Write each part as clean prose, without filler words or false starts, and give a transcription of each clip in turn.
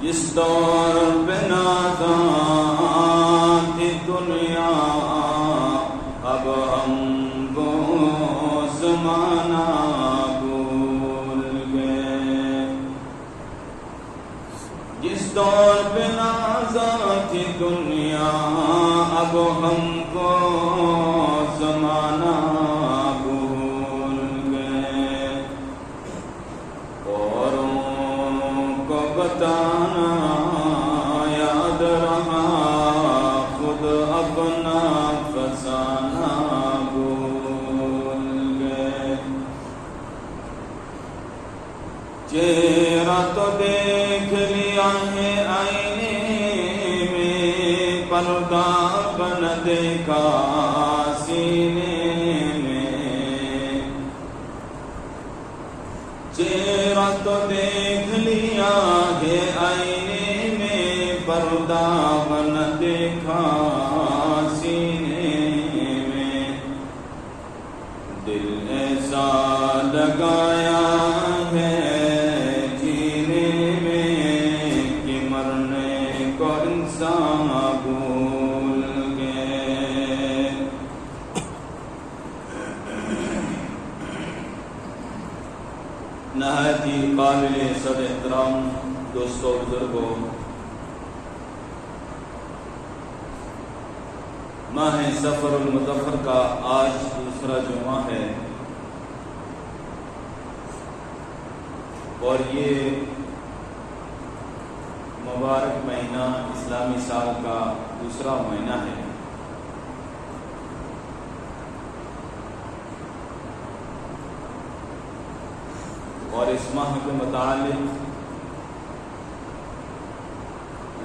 جس دور پہ نازاں تھی دنیا اب ہم وہ زمانہ بھول گئے. جس دور پہ نازاں تھی دنیا اب ہم کو زمانہ بھول گئے. اوروں کو بتانا یاد رہا خود اپنا فسانہ بھول گئے. چہرہ تو دیکھ لیا ہے آئینے میں پردہ بن دیکھا سینے میں. چہرہ تو دیکھ لیا ہے آئینے میں پردہ بن دیکھا سینے میں. دل ایسا لگایا ہے جینے میں کہ مرنے کو انسان بھول گئے. نہایت ہی قابل صد احترام دوستو بزرگوں، ماہ سفر المظفر کا آج دوسرا جمعہ ہے اور یہ مبارک مہینہ اسلامی سال کا دوسرا مہینہ ہے. اور اس ماہ کے متعلق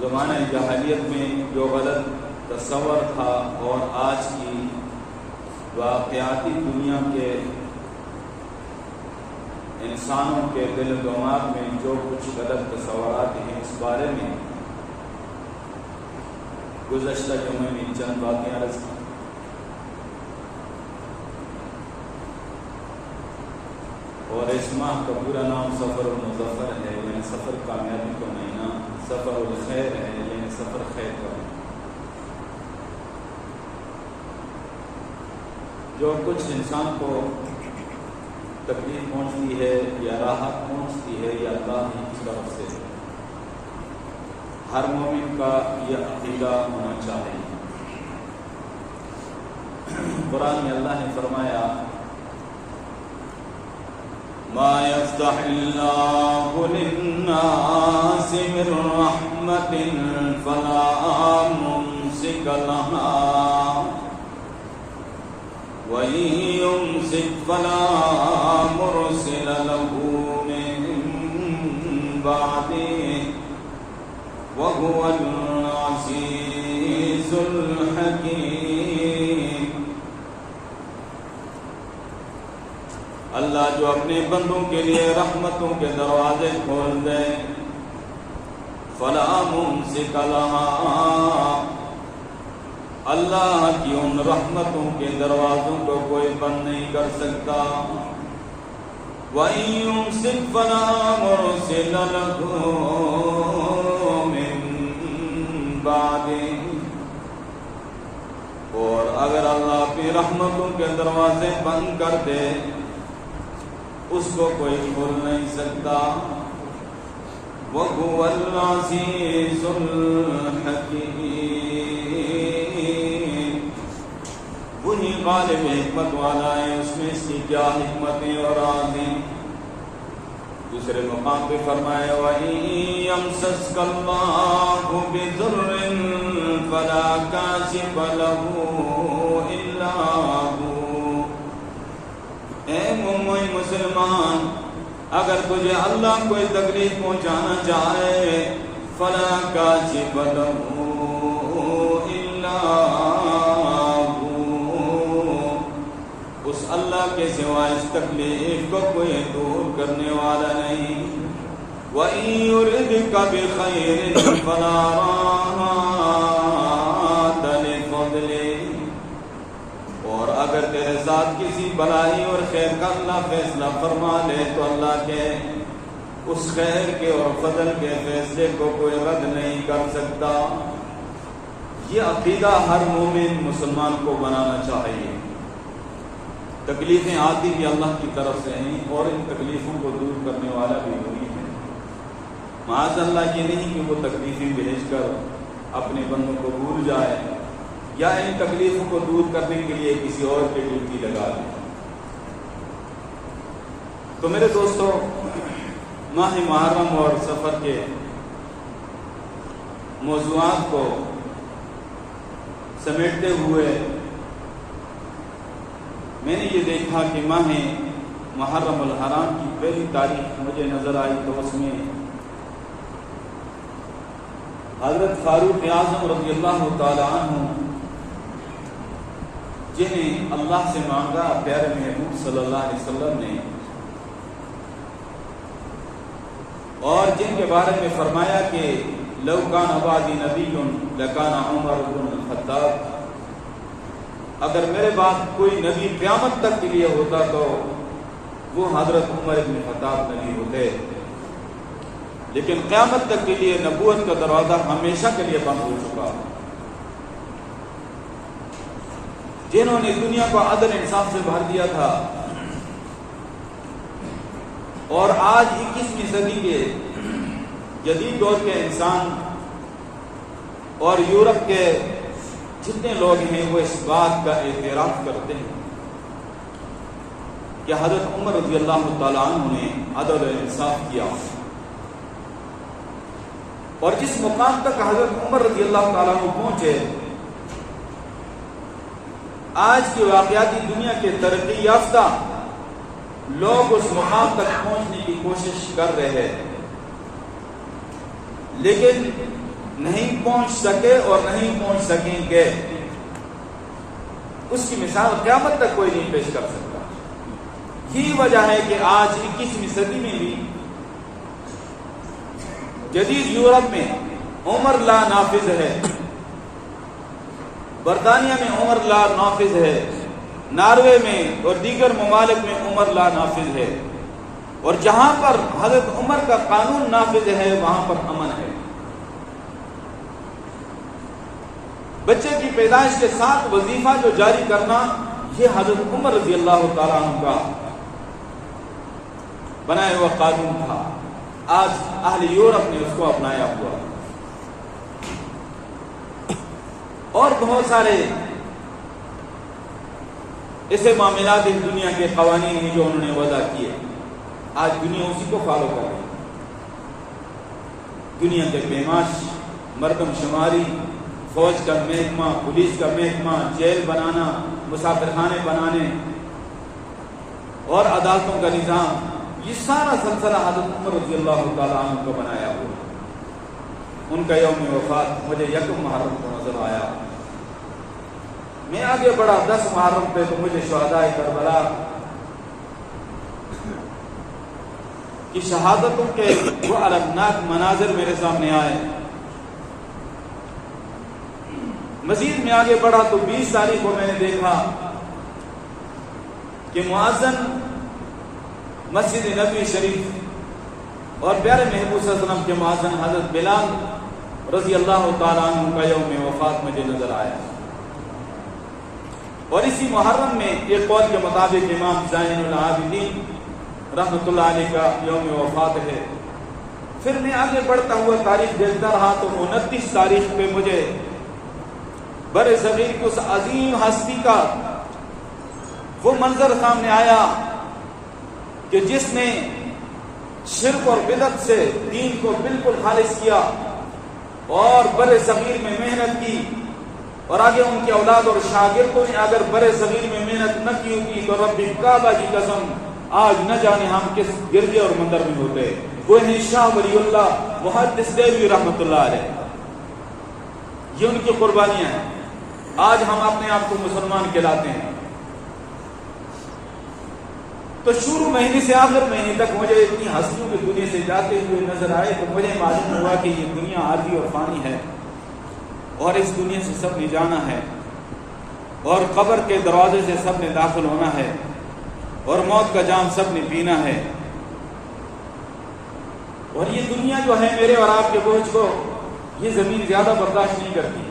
زمانہ جاہلیت میں جو غلط تصور تھا اور آج کی واقعاتی دنیا کے انسانوں کے دل و دماغ میں جو کچھ غلط تصورات ہیں اس بارے میں گزشتہ جمعے میں چند باتیں عرض کی. اور اس ماہ کا پورا نام سفر المظفر ہے، یعنی سفر کامیابی کا مہینہ. سفر الخیر ہے، یعنی سفر خیر کا مہینہ. جو کچھ انسان کو تکلیف پہنچتی ہے یا راحت پہنچتی ہے یا اللہ کی طرف سے، ہر مومن کا یہ عقیدہ ہونا چاہیے. قرآن میں اللہ نے فرمایا ما يفتح الله للناس من رحمة فلا ممسك لها وإن يمسك فلا مرسل له من بعده وهو العزيز الحكيم. اللہ جو اپنے بندوں کے لیے رحمتوں کے دروازے کھول دے فلا ممسک لہا، اللہ کی ان رحمتوں کے دروازوں کو کوئی بند نہیں کر سکتا. وَإِن يُمْسِكْ فَلَا مُرْسِلَ لَهُ مِن بَعْدِهِ، اور اگر اللہ اپنی رحمتوں کے دروازے بند کر دے اس کو کوئی کھول نہیں سکتا. وَهُوَ الْعَزِيزُ الْحَكِيمُ، وہی غالب حکمت والا ہے، اس میں اس کی کیا حکمتیں اور راز ہیں. دوسرے مقام پہ فرمایا وَإِن يَمْسَسْكَ اللَّهُ بِضُرٍّ فَلَا كَاشِفَ لَهُ إِلَّا هُوَ. اے مومن مسلمان، اگر تجھے اللہ کوئی تکلیف پہنچانا چاہے فلا کاشف لہ الا ہو، اس اللہ کے سوائے اس تکلیف کو کوئی دور کرنے والا نہیں. وَإِن يُرِدْكَ بِخَيْرٍ فَلَا رَادَّ لِفَضْلِهِ، اور اگر تیرے ساتھ کسی بلائی اور خیر کا اللہ فیصلہ فرما لے تو اللہ کے اس خیر کے اور فضل کے فیصلے کو کوئی رد نہیں کر سکتا۔ یہ عقیدہ ہر مومن مسلمان کو بنانا چاہیے۔ تکلیفیں آتی بھی اللہ کی طرف سے ہیں اور ان تکلیفوں کو دور کرنے والا بھی وہی ہے۔ معاذ اللہ یہ نہیں کہ وہ تکلیفیں بھیج کر اپنے بندوں کو بھول جائے یا ان تکلیفوں کو دور کرنے کے لیے کسی اور کی ڈیوٹی لگا دے۔ تو میرے دوستو، ماہ محرم اور سفر کے موضوعات کو سمیٹتے ہوئے میں نے یہ دیکھا کہ ماہ محرم الحرام کی پہلی تاریخ مجھے نظر آئی تو اس میں حضرت فاروق اعظم رضی اللہ تعالی عنہ جنہیں اللہ سے مانگا پیارے محبوب صلی اللہ علیہ وسلم نے، اور جن کے بارے میں فرمایا کہ لو کان بعدی نبی لکان عمر بن الخطاب، اگر میرے بعد کوئی نبی قیامت تک کے لیے ہوتا تو وہ حضرت عمر بن خطاب نبی ہوتے، لیکن قیامت تک کے لیے نبوت کا دروازہ ہمیشہ کے لیے بند ہو چکا۔ جنہوں نے دنیا کو عدل انصاف سے بھر دیا تھا اور آج 21ویں صدی کے جدید دور کے انسان اور یورپ کے جتنے لوگ ہیں وہ اس بات کا اعتراف کرتے ہیں کہ حضرت عمر رضی اللہ تعالیٰ عنہ نے عدل و انصاف کیا، اور جس مقام تک حضرت عمر رضی اللہ تعالیٰ عنہ پہنچے، آج کی واقعاتی دنیا کے ترقی یافتہ لوگ اس مقام تک پہنچنے کی کوشش کر رہے ہیں، لیکن نہیں پہنچ سکے اور نہیں پہنچ سکیں گے۔ اس کی مثال قیامت تک کوئی نہیں پیش کر سکتا۔ یہی وجہ ہے کہ آج 21ویں صدی میں بھی جدید یورپ میں عمر لا نافذ ہے، برطانیہ میں عمر لا نافذ ہے، ناروے میں اور دیگر ممالک میں عمر لا نافذ ہے، اور جہاں پر حضرت عمر کا قانون نافذ ہے وہاں پر امن ہے۔ بچے کی پیدائش کے ساتھ وظیفہ جو جاری کرنا، یہ حضرت عمر رضی اللہ تعالیٰ عنہ کا بنایا ہوا قانون تھا۔ آج اہل یورپ نے اس کو اپنایا ہوا، اور بہت سارے ایسے معاملات اس دنیا کے قوانین ہیں جو انہوں نے وضع کیے، آج دنیا اسی کو فالو کر رہی ہے۔ دنیا کے پیماش، مردم شماری، فوج کا محکمہ، پولیس کا محکمہ، جیل بنانا، مسافر خانے بنانے اور عدالتوں کا نظام، یہ سارا سلسلہ حضرت عمر رضی اللہ تعالیٰ عنہ کو بنایا ہوا۔ ان کا یوم وفات مجھے 1 محرم کو نظر آیا۔ میں آگے بڑھا 10 محرم پہ تو مجھے شہدائے کربلا کی شہادتوں کے وہ المناک مناظر میرے سامنے آئے۔ مزید میں آگے بڑھا تو 20 تاریخ کو میں نے دیکھا کہ مؤذن مسجد نبوی شریف اور پیارے محبوب صلی اللہ علیہ وسلم کے مؤذن حضرت بلال رضی اللہ تعالیٰ عنہ کا یوم وفات مجھے نظر آیا، اور اسی محرم میں ایک قول کے مطابق امام زین العابدین رحمۃ اللہ علیہ کا یوم وفات ہے۔ پھر میں آگے بڑھتا ہوا تاریخ دیکھتا رہا تو 29 تاریخ پہ مجھے بر صغیر کی اس عظیم ہستی کا وہ منظر سامنے آیا کہ جس نے شرک اور بدعت سے دین کو بالکل خالص کیا اور بر صغیر میں محنت کی، اور آگے ان کے اولاد اور شاگردوں نے اگر بر صغیر میں محنت نہ کی ہوتی تو رب کعبہ کی قسم آج نہ جانے ہم کس گرجے اور مندر میں ہوتے۔ وہ ہیں شاہ ولی اللہ محدث دہلوی رحمۃ اللہ علیہ، یہ ان کی قربانیاں ہیں۔ آج ہم اپنے آپ کو مسلمان کہلاتے ہیں۔ تو شروع مہینے سے آخر مہینے تک مجھے اتنی ہستیوں کی دنیا سے جاتے ہوئے نظر آئے تو مجھے معلوم ہوا کہ یہ دنیا عارضی اور فانی ہے، اور اس دنیا سے سب نے جانا ہے، اور قبر کے دروازے سے سب نے داخل ہونا ہے، اور موت کا جام سب نے پینا ہے۔ اور یہ دنیا جو ہے میرے اور آپ کے بوجھ کو یہ زمین زیادہ برداشت نہیں کرتی.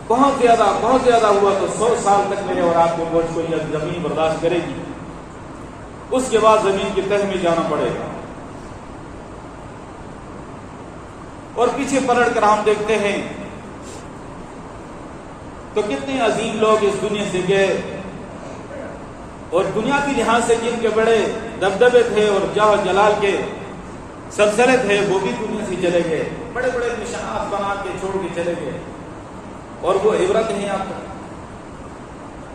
بہت زیادہ ہوا تو 100 سال تک میرے اور آپ کے بوجھ کو یہ زمین برداشت کرے گی. اس کے بعد زمین کی تہ میں جانا پڑے گا. اور پیچھے پلٹ کر ہم دیکھتے ہیں تو کتنے عظیم لوگ اس دنیا سے گئے اور دنیاوی لحاظ سے جن کے بڑے دبدبے تھے اور جاہ و جلال کے سلسلے تھے وہ بھی دنیا سے چلے گئے. بڑے بڑے نشانات بنا کے چھوڑ کے چلے گئے اور وہ عبرت نہیں آتا.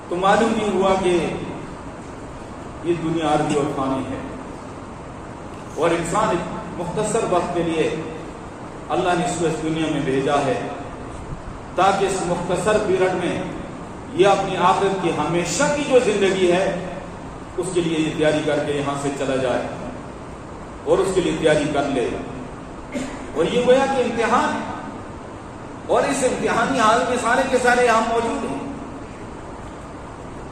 تو معلوم نہیں ہوا کہ یہ دنیا عارضی اور فانی ہے اور انسان مختصر وقت کے لیے اللہ نے اس کو اس دنیا میں بھیجا ہے تاکہ اس مختصر پیریڈ میں یہ اپنی آخرت کی ہمیشہ کی جو زندگی ہے اس کے لیے یہ تیاری کر کے یہاں سے چلا جائے اور اس کے لیے تیاری کر لے. اور یہ گویا کہ امتحان ہے اور اس امتحانی حال میں سارے کے سارے ہم موجود ہیں.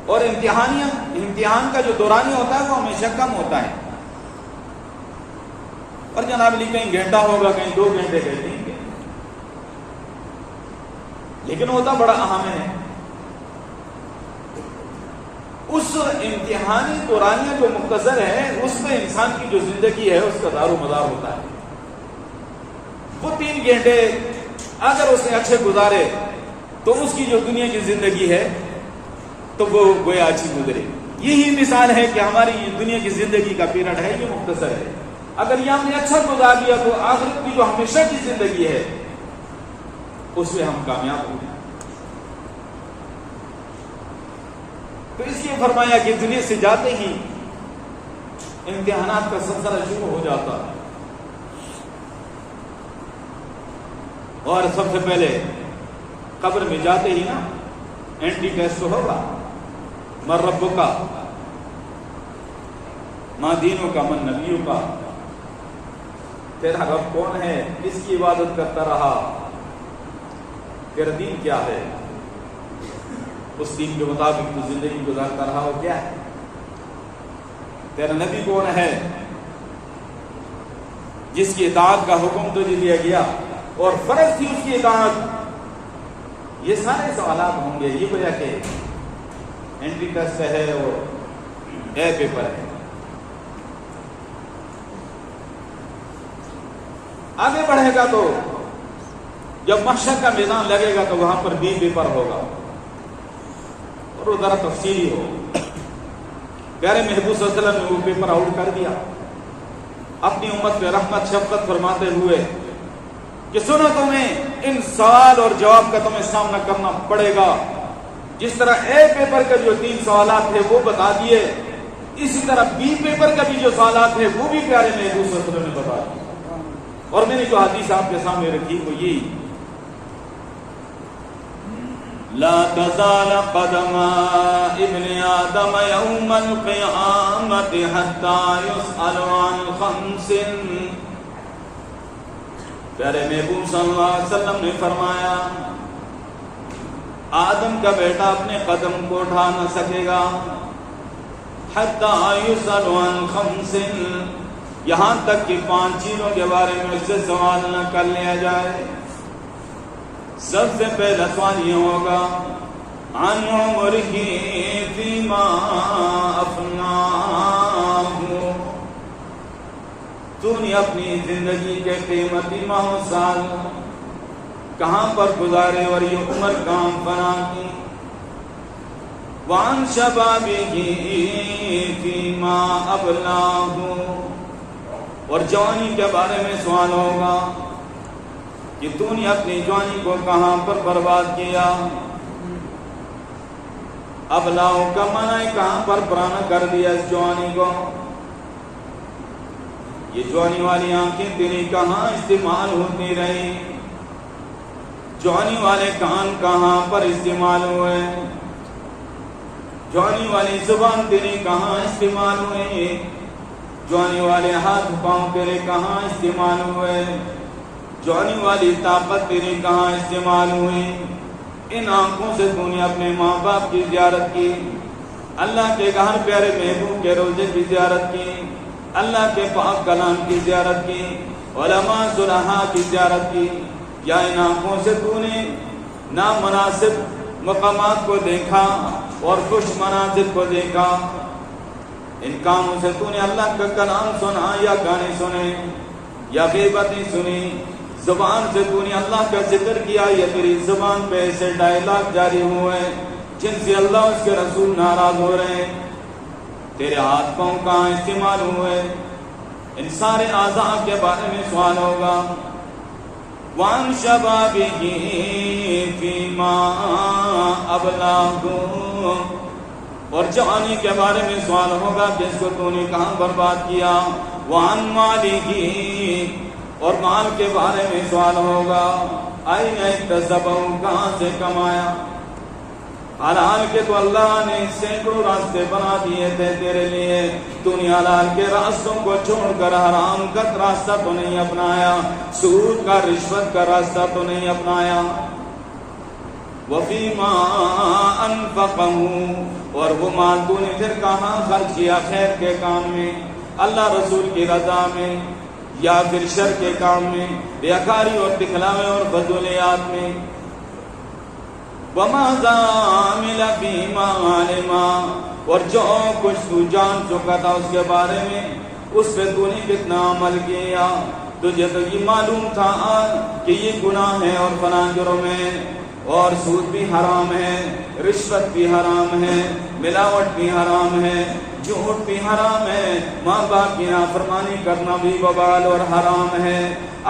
اور امتحان کا جو دورانیہ ہوتا ہے وہ ہمیشہ کم ہوتا ہے. اور جناب علی کہیں گھنٹہ ہوگا, کہیں 2 گھنٹے, کہیں 3 گھنٹے, لیکن ہوتا بڑا اہم ہے. اس امتحانی دورانیہ جو مختصر ہے اس میں انسان کی جو زندگی ہے اس کا دار و مدار ہوتا ہے. وہ 3 گھنٹے اگر اس نے اچھے گزارے تو اس کی جو دنیا کی زندگی ہے تو وہ گویا اچھی گزرے. یہی مثال ہے کہ ہماری دنیا کی زندگی کا پیریڈ ہے یہ مختصر ہے. اگر یہ ہم نے اچھا گزار لیا تو آخرت کی جو ہمیشہ کی زندگی ہے اس میں ہم کامیاب ہو گئے. تو اس لیے فرمایا کہ دنیا سے جاتے ہی امتحانات کا سلسلہ شروع ہو جاتا ہے. اور سب سے پہلے قبر میں جاتے ہی نا اینٹی ٹیسٹ ہوگا. من ربک کا, ما دینوں کا, من نبیوں کا, تیرا رب کون ہے, کس کی عبادت کرتا رہا, تیرا دین کیا ہے, اس دین کے مطابق تو زندگی گزارتا رہا ہو کیا ہے, تیرا نبی کون ہے جس کی اطاعت کا حکم تجھے دیا گیا اور فرض تھی اس کی اطاعت. یہ سارے سوالات ہوں گے. یہ وجہ کہ اینٹری ٹیسٹ ہے اور اے پیپر ہے. آگے بڑھے گا تو جب محشر کا میدان لگے گا تو وہاں پر بھی پیپر ہوگا اور وہ ذرا تفصیلی ہو. پیارے محبوب صلی اللہ علیہ وسلم نے وہ پیپر آؤٹ کر دیا اپنی امت پہ رحمت شفقت فرماتے ہوئے کہ سنو تمہیں ان سوال اور جواب کا تمہیں سامنا کرنا پڑے گا. جس طرح اے پیپر کا جو 3 سوالات تھے وہ بتا دیے, اسی طرح بی پیپر کا بھی جو سوالات تھے وہ بھی پیارے محبوب صلی اللہ علیہ وسلم نے بتا دیے. اور میں نے جو حدیث آپ کے سامنے رکھی وہ یہی, لا تزال قدم ابن آدم یوم القیامت حتی یسأل عن 5. پیارے محبوب صلی اللہ علیہ وسلم نے فرمایا آدم کا بیٹا اپنے قدم کو اٹھا نہ سکے گا حتی یسأل عن 5, یہاں تک کہ 5 چیزوں کے بارے میں اس سے سوال نہ کر لیا جائے. سب سے پہلا سوال یہ ہوگا عن عمرہ فیما افناہ, تو نے اپنی زندگی کے قیمتی ماہ و سال کہاں پر گزارے اور یہ عمر کہاں فنا کی. وعن شبابہ فیما ابلاہ, اور جوانی کے بارے میں سوال ہوگا کہ تو نے اپنی جوانی کو کہاں پر برباد کیا. ابلاؤ کا معنی کہاں پر پرانا کر دیا اس جوانی کو. یہ جوانی والی آنکھیں تیری کہاں استعمال ہوتی رہی, جوانی والے کان کہاں پر استعمال ہوئے, جوانی والی زبان تیری کہاں استعمال ہوئی, جوانی والے ہاتھ پاؤں تیرے کہاں استعمال ہوئے, جوانی والی طاقت تیری کہاں استعمال ہوئی. ان آنکھوں سے تو نے اپنے ماں باپ کی زیارت کی, اللہ کے گھر پیارے محبوب کے روزے کی زیارت کی, اللہ کے پاک کلام کی زیارت کی، علماء صلحاء کی زیارت کی، یا ان آنکھوں سے تو نے نامناسب مقامات کو دیکھا اور خوش مناظر کو دیکھا؟ ان کانوں سے تو نے اللہ کا کلام سنا یا گانے سنے یا غیبتیں سنی؟ زبان سے تو نے اللہ کا ذکر کیا یا تیری زبان پہ ایسے ڈائلاگ جاری ہوئے جن سے اللہ اس کے رسول ناراض ہو رہے ہیں؟ تیرے ہاتھ پاؤں کہاں استعمال ہوئے؟ ان سارے اعضاء کے بارے میں سوال ہوگا۔ وَعَنْ شَبَابِهِ فِيمَا أَبْلَاهُ، اور جوانی کے بارے میں سوال ہوگا کہ اس کو تو نے کہاں برباد کیا۔ وَعَنْ مَالِهِ، اور مال کے بارے میں سوال ہوگا، أَيْنَ اكْتَسَبَهُ، کہاں سے کمایا؟ حلال کے تو اللہ نے سینکڑوں راستے بنا دیے تھے تیرے لیے، تو نے حلال کے راستوں کو چھوڑ کر حرام کا راستہ تو نہیں اپنایا، سود کا رشوت کا راستہ تو نہیں اپنایا۔ وَفِيمَا أَنفَقَهُ، اور وہ مال تو نے پھر کہاں خرچ کیا؟ خیر کے کام میں، اللہ رسول کی رضا میں، یا پھر شر کے کام میں، ریاکاری اور دکھلاوے اور فضولیات میں؟ وَمَاذَا عَمِلَ فِيمَا عَلِمَ، اور جو کچھ تو جان چکا تھا اس کے بارے میں، اس پہ تو نے کتنا عمل کیا؟ تجھے تو یہ معلوم تھا کہ یہ گناہ ہے اور فلاں جرم ہے، اور سود بھی حرام ہے، رشوت بھی حرام ہے، ملاوٹ بھی حرام ہے، جھوٹ بھی حرام ہے، ماں باپ کی نافرمانی کرنا بھی وبال اور حرام ہے،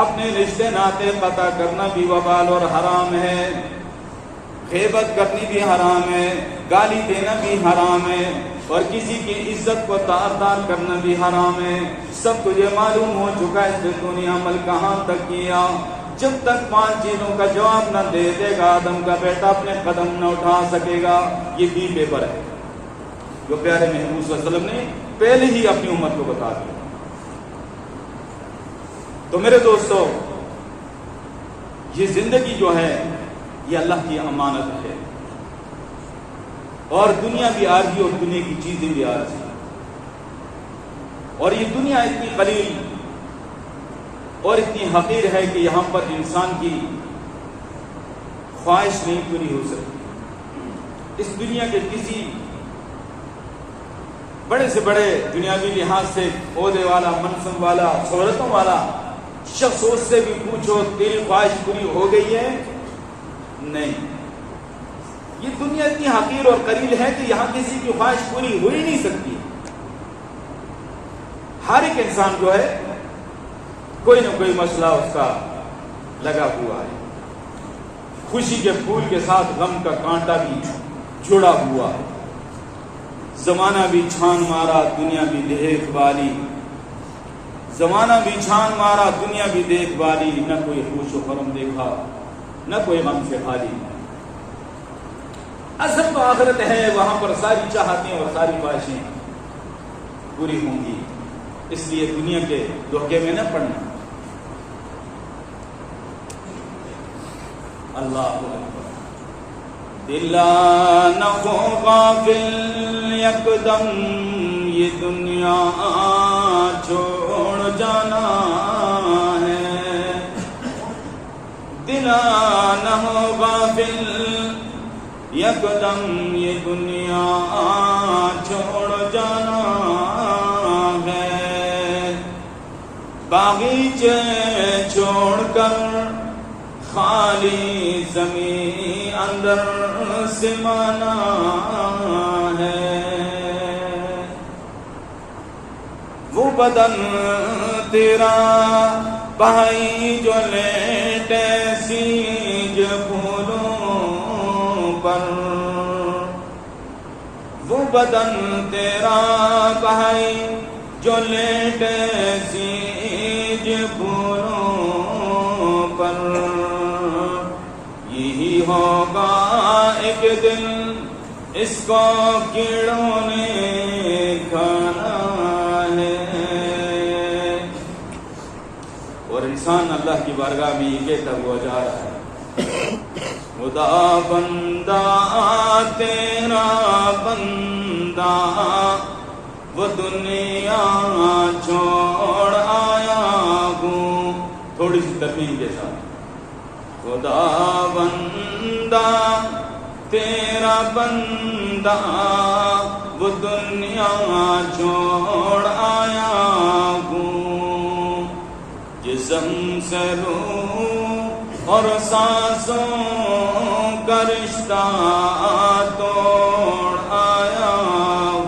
اپنے رشتے ناطے قطع کرنا بھی وبال اور حرام ہے، غیبت کرنی بھی حرام ہے، گالی دینا بھی حرام ہے، اور کسی کی عزت کو تار تار کرنا بھی حرام ہے۔ سب تجھے معلوم ہو چکا ہے، اس تو نے عمل کہاں تک کیا؟ جب تک 5 چیزوں کا جواب نہ دے دے گا آدم کا بیٹا اپنے قدم نہ اٹھا سکے گا۔ یہ بھی پیپر ہے جو پیارے محبوب صلی اللہ علیہ وسلم نے پہلے ہی اپنی امت کو بتا دیا۔ تو میرے دوستو، یہ زندگی جو ہے یہ اللہ کی امانت ہے، اور دنیا بھی عارضی اور دنیا کی چیزیں بھی عارضی، اور یہ دنیا اتنی قلیل اور اتنی حقیر ہے کہ یہاں پر انسان کی خواہش نہیں پوری ہو سکتی۔ اس دنیا کے کسی بڑے سے بڑے دنیاوی لحاظ سے عہدے والا، منصب والا، شہرتوں والا شخص اس سے بھی پوچھو تیری خواہش پوری ہو گئی ہے؟ نہیں۔ یہ دنیا اتنی حقیر اور قلیل ہے کہ یہاں کسی کی خواہش پوری ہو ہی نہیں سکتی۔ ہر ایک انسان جو ہے کوئی نہ کوئی مسئلہ اس کا لگا ہوا ہے، خوشی کے پھول کے ساتھ غم کا کانٹا بھی جڑا ہوا ہے۔ زمانہ بھی چھان مارا، دنیا بھی دیکھ بالی، زمانہ بھی چھان مارا، دنیا بھی دیکھ بالی، نہ کوئی خوش و خرم دیکھا، نہ کوئی غم سے خالی۔ اصل تو آخرت ہے، وہاں پر ساری چاہتیں اور ساری خواہشیں پوری ہوں گی، اس لیے دنیا کے دھوکے میں نہ پڑنا۔ اللہ اکبر۔ دل نہ ہو غافل یکدم، یہ دنیا چھوڑ جانا ہے، دل نہ ہو غافل یکدم، یہ دنیا چھوڑ جانا ہے، باغیچے چھوڑ کر خالی زمین اندر سمانا ہے، وہ بدن تیرا بھائی جو لیٹے سیج پھولوں پر، وہ بدن تیرا بھائی جو لیٹے سیج پھولوں پر، یہی ہوگا ایک دن اس کو کیڑوں نے کھانا ہے۔ اور انسان اللہ کی بارگاہ میں یہ کہتا ہوا جا رہا ہے، خدا بندہ تیرا بندہ وہ دنیا چھوڑ آیا ہوں. تھوڑی سی ترمیم کے ساتھ. خدا بندہ تیرا بندہ وہ دنیا چھوڑ آیا ہوں. جسم سے روح اور سانسوں کا رشتہ توڑ آیا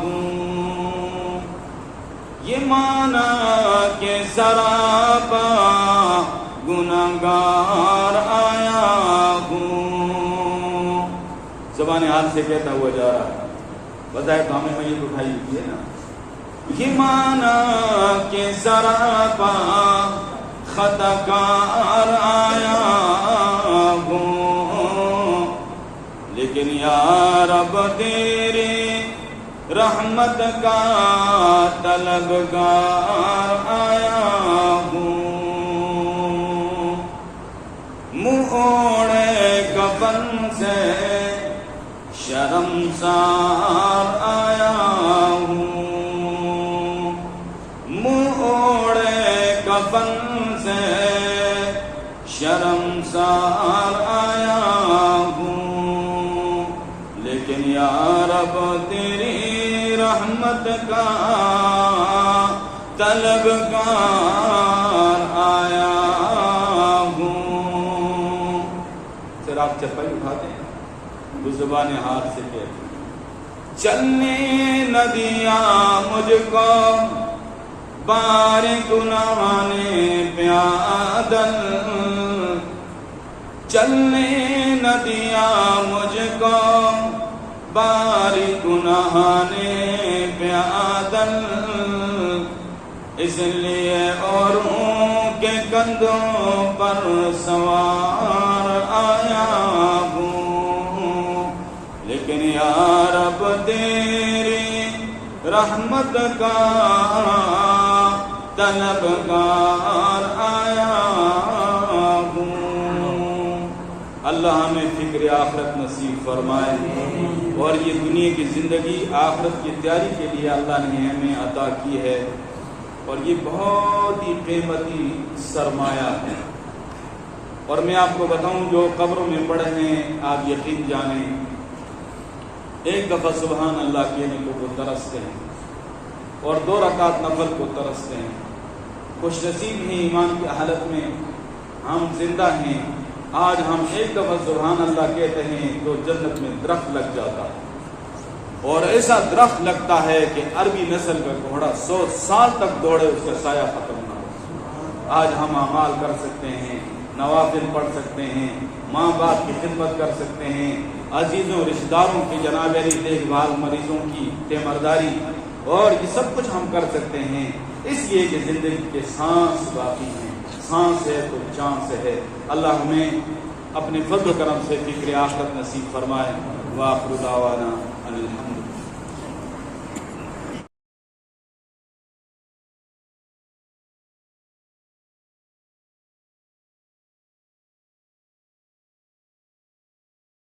ہوں. یہ مانا کہ سراپا گناہگار آیا ہوں. زبان حال سے کہتا ہوا جا رہا ہے. بتائے تو ہمیں میت اٹھائی ہوئی ہے نا. یہ مانا کہ سراپا خطاکار آیا ہوں. لیکن یا رب تیری رحمت کا طلبگار آیا ہوں. منہ اوڑے کفن سے شرمسار آیا ہوں. منہ اوڑے کفن سے شرمسار آیا ہوں. لیکن یا رب تیری رحمت کا طلبگار آیا ہوں. پھر آپ چپل اٹھاتے ہیں وہ زبان ہاتھ سے کہتے ہیں. چلنے نہ دیا مجھ کو بار گناہ نے پیادل. چلنے نہ دیا مجھ کو بار گناہ نے پیادل. اس لیے اوروں کے کندھوں پر سوار آیا ہوں. لیکن یا رب تیری رحمت کا طلبگار آیا ہوں. اللہ ہمیں فکر آخرت نصیب فرمائے اور یہ دنیا کی زندگی آخرت کی تیاری کے لیے اللہ نے ہمیں عطا کی ہے اور یہ بہت ہی قیمتی سرمایہ ہے. اور میں آپ کو بتاؤں جو قبروں میں پڑے ہیں آپ یقین جانیں ایک دفعہ سبحان اللہ کہنے کو وہ ترستے ہیں اور 2 رکعت نفل کو ترستے ہیں. خوش نصیب ہیں ایمان کی حالت میں ہم زندہ ہیں. آج ہم ایک دفعہ سبحان اللہ کہتے ہیں تو جنت میں درخت لگ جاتا ہے اور ایسا درخت لگتا ہے کہ عربی نسل کا گھوڑا 100 سال تک دوڑے اس کا سایہ ختم نہ ہو. آج ہم اعمال کر سکتے ہیں, نوافل پڑھ سکتے ہیں, ماں باپ کی خدمت کر سکتے ہیں, عزیزوں رشتہ داروں کی جناب علی دیکھ بھال, مریضوں کی تیمارداری اور یہ سب کچھ ہم کر سکتے ہیں اس لیے کہ زندگی کے سانس باقی ہیں. سانس ہے تو چانس ہے. اللہ ہمیں اپنے فضل و کرم سے فکر آخرت نصیب فرمائے. وآخر دعوانا الحمد